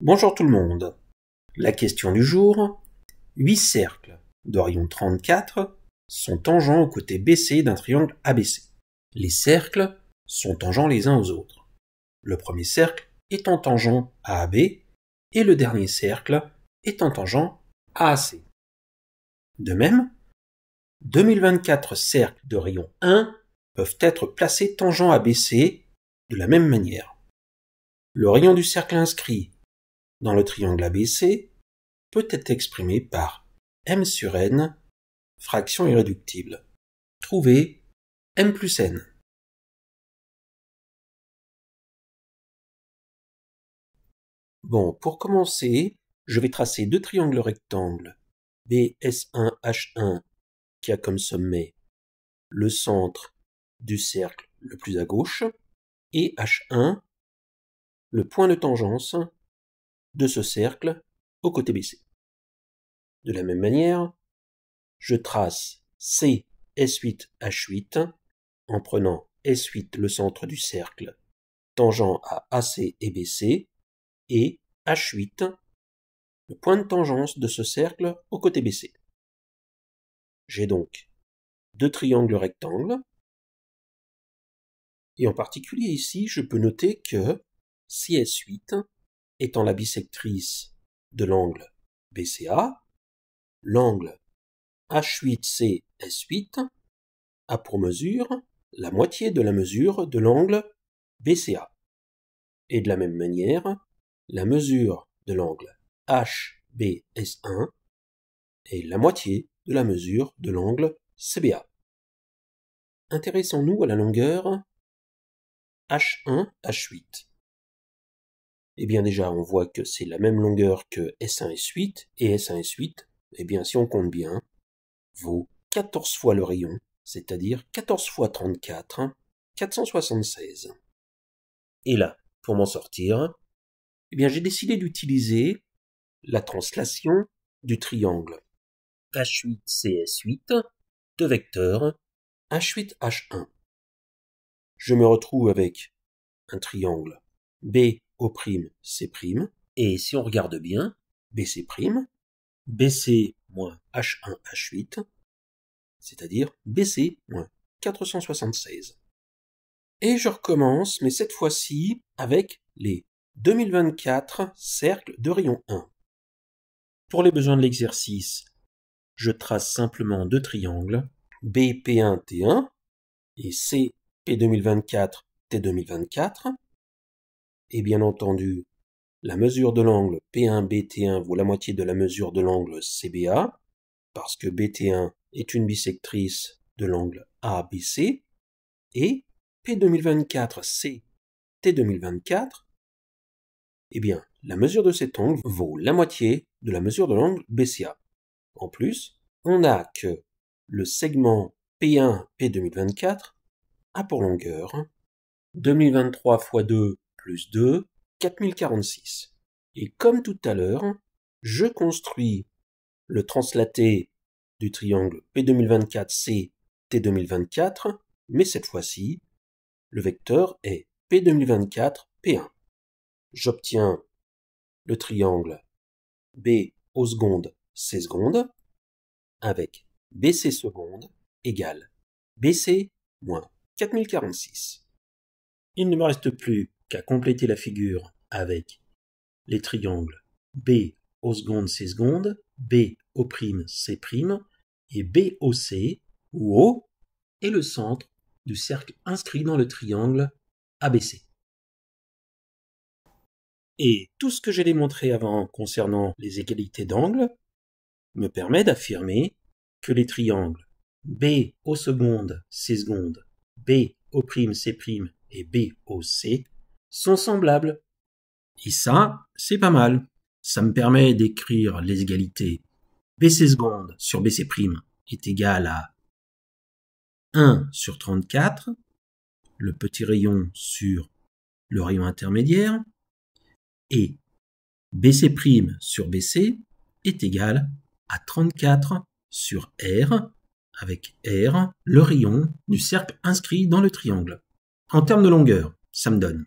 Bonjour tout le monde. La question du jour, 8 cercles de rayon 34 sont tangents au côté BC d'un triangle ABC. Les cercles sont tangents les uns aux autres. Le premier cercle étant tangent à AB et le dernier cercle étant tangent à AC. De même, 2024 cercles de rayon 1 peuvent être placés tangents à BC de la même manière. Le rayon du cercle inscrit dans le triangle ABC peut être exprimé par m sur n, fraction irréductible. Trouvez m plus n. Bon, pour commencer, je vais tracer deux triangles rectangles BS1H1 qui a comme sommet le centre du cercle le plus à gauche et H1, le point de tangence de ce cercle au côté BC. De la même manière, je trace C S8 H8 en prenant S8 le centre du cercle tangent à AC et BC et H8 le point de tangence de ce cercle au côté BC. J'ai donc deux triangles rectangles et en particulier ici je peux noter que CS8 étant la bisectrice de l'angle BCA, l'angle H8CS8 a pour mesure la moitié de la mesure de l'angle BCA. Et de la même manière, la mesure de l'angle HBS1 est la moitié de la mesure de l'angle CBA. Intéressons-nous à la longueur H1-H8. Eh bien déjà, on voit que c'est la même longueur que S1-S8, et S1-S8, eh bien si on compte bien, vaut 14 fois le rayon, c'est-à-dire 14 fois 34, 476. Et là, pour m'en sortir, eh bien j'ai décidé d'utiliser la translation du triangle H8CS8 de vecteur H8H1. Je me retrouve avec un triangle BO'C', et si on regarde bien, BC', BC moins H1H8, c'est-à-dire BC moins 476. Et je recommence, mais cette fois-ci avec les 2024 cercles de rayon 1. Pour les besoins de l'exercice, je trace simplement deux triangles, BP1T1 et CP2024T2024. Et bien entendu, la mesure de l'angle P1-BT1 vaut la moitié de la mesure de l'angle CBA, parce que BT1 est une bisectrice de l'angle ABC, et P2024-CT2024, eh bien, la mesure de cet angle vaut la moitié de la mesure de l'angle BCA. En plus, on a que le segment P1-P2024 a pour longueur 2023 x 2 plus 2, 4046. Et comme tout à l'heure, je construis le translaté du triangle P2024C T2024, mais cette fois-ci, le vecteur est P2024P1. J'obtiens le triangle B aux secondes C secondes avec BC secondes égale BC moins 4046. Il ne me reste plus qu'à compléter la figure avec les triangles B aux secondes C secondes, B au prime C prime et B au C, où O est le centre du cercle inscrit dans le triangle ABC. Et tout ce que j'ai démontré avant concernant les égalités d'angle me permet d'affirmer que les triangles B aux secondes C secondes, B au prime C prime et B au C sont semblables. Et ça, c'est pas mal. Ça me permet d'écrire les égalités BC seconde sur BC prime est égal à 1 sur 34, le petit rayon sur le rayon intermédiaire, et BC prime sur BC est égal à 34 sur R, avec R, le rayon du cercle inscrit dans le triangle. En termes de longueur, ça me donne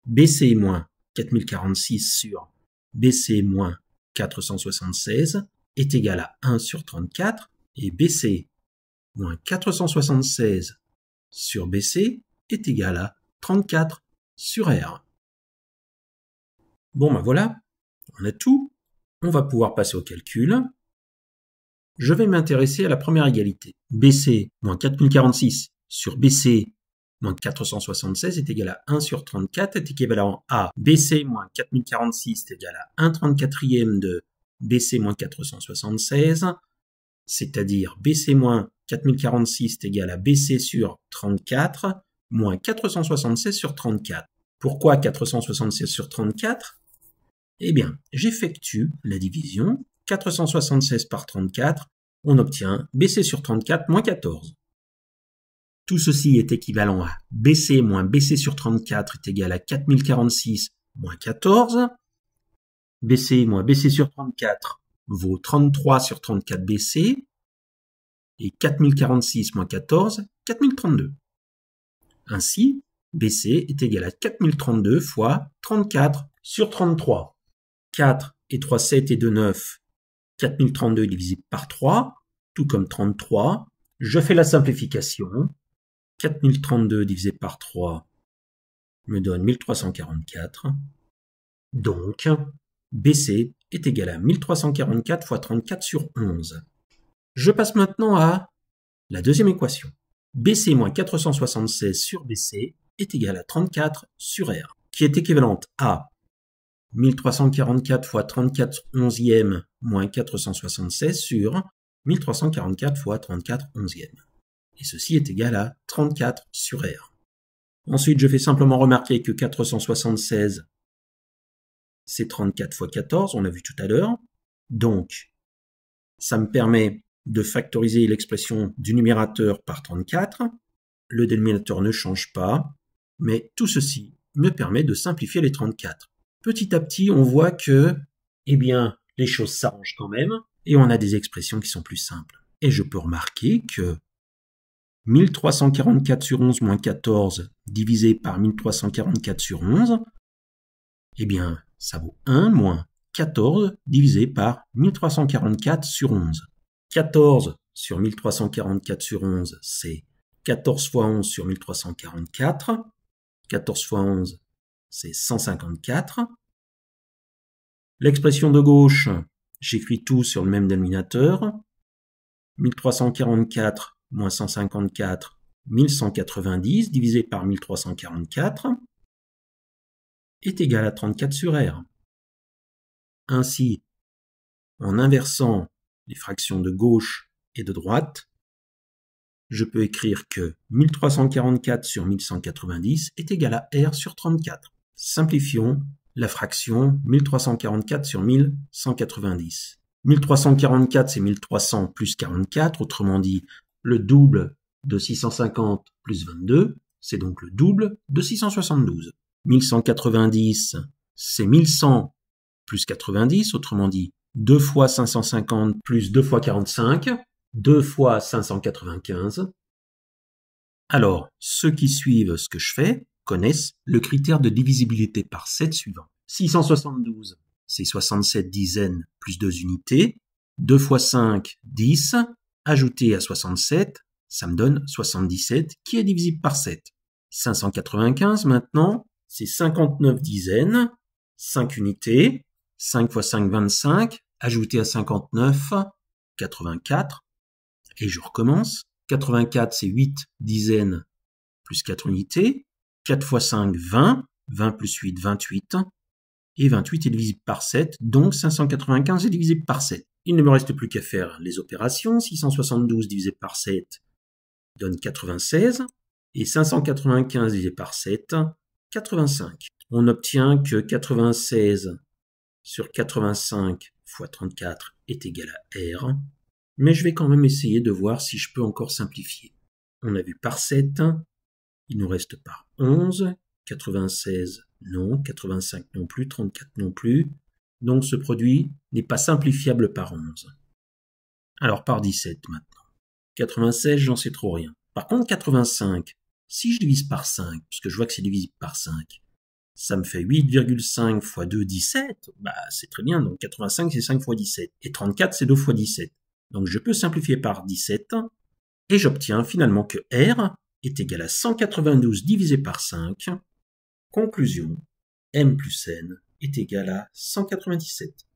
BC moins 4046 sur BC moins 476 est égal à 1 sur 34 et BC moins 476 sur BC est égal à 34 sur R. Bon ben voilà, on a tout. On va pouvoir passer au calcul. Je vais m'intéresser à la première égalité. BC moins 4046 sur BC moins 476 est égal à 1 sur 34 est équivalent à BC moins 4046 est égal à 1 34e de BC moins 476, c'est-à-dire BC moins 4046 est égal à BC sur 34 moins 476 sur 34. Pourquoi 476 sur 34 ? Eh bien, j'effectue la division. 476 par 34, on obtient BC sur 34 moins 14. Tout ceci est équivalent à BC moins BC sur 34 est égal à 4046 moins 14. BC moins BC sur 34 vaut 33 sur 34 BC. Et 4046 moins 14, 4032. Ainsi, BC est égal à 4032 fois 34 sur 33. 4 et 3, 7 et 2, 9. 4032 divisé par 3, tout comme 33. Je fais la simplification. 4032 divisé par 3 me donne 1344. Donc, BC est égal à 1344 fois 34 sur 11. Je passe maintenant à la deuxième équation. BC moins 476 sur BC est égal à 34 sur R, qui est équivalente à 1344 fois 34 onzième moins 476 sur 1344 fois 34 onzième. Et ceci est égal à 34 sur R. Ensuite, je fais simplement remarquer que 476, c'est 34 fois 14, on l'a vu tout à l'heure. Donc, ça me permet de factoriser l'expression du numérateur par 34. Le dénominateur ne change pas, mais tout ceci me permet de simplifier les 34. Petit à petit, on voit que, eh bien, les choses s'arrangent quand même, et on a des expressions qui sont plus simples. Et je peux remarquer que 1344 sur 11 moins 14 divisé par 1344 sur 11, eh bien, ça vaut 1 moins 14 divisé par 1344 sur 11. 14 sur 1344 sur 11, c'est 14 fois 11 sur 1344. 14 fois 11, c'est 154. L'expression de gauche, j'écris tout sur le même dénominateur. 1344 moins 154, 1190 divisé par 1344 est égal à 34 sur R. Ainsi, en inversant les fractions de gauche et de droite, je peux écrire que 1344 sur 1190 est égal à R sur 34. Simplifions la fraction 1344 sur 1190. 1344, c'est 1300 plus 44, autrement dit, le double de 650 plus 22, c'est donc le double de 672. 1190, c'est 1100 plus 90, autrement dit, 2 fois 550 plus 2 fois 45, 2 fois 595. Alors, ceux qui suivent ce que je fais connaissent le critère de divisibilité par 7 suivant. 672, c'est 67 dizaines plus 2 unités. 2 fois 5, 10. Ajouté à 67, ça me donne 77 qui est divisible par 7. 595 maintenant, c'est 59 dizaines, 5 unités. 5 fois 5, 25. Ajouté à 59, 84. Et je recommence. 84, c'est 8 dizaines plus 4 unités. 4 fois 5, 20. 20 plus 8, 28. Et 28 est divisible par 7, donc 595 est divisible par 7. Il ne me reste plus qu'à faire les opérations. 672 divisé par 7 donne 96. Et 595 divisé par 7, 85. On obtient que 96 sur 85 fois 34 est égal à R. Mais je vais quand même essayer de voir si je peux encore simplifier. On a vu par 7, il nous reste par 11, 96 non, 85 non plus, 34 non plus. Donc ce produit n'est pas simplifiable par 11. Alors par 17 maintenant. 96, j'en sais trop rien. Par contre 85, si je divise par 5, puisque je vois que c'est divisible par 5, ça me fait 8,5 fois 2, 17. Bah, c'est très bien, donc 85 c'est 5 fois 17. Et 34 c'est 2 fois 17. Donc je peux simplifier par 17, et j'obtiens finalement que R est égal à 192 divisé par 5. Conclusion, M plus N est égal à 197.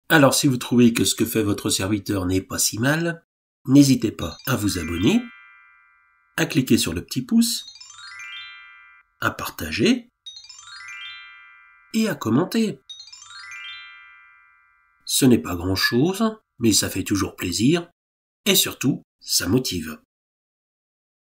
Alors si vous trouvez que ce que fait votre serviteur n'est pas si mal, n'hésitez pas à vous abonner, à cliquer sur le petit pouce, à partager et à commenter. Ce n'est pas grand-chose, mais ça fait toujours plaisir et surtout, ça motive.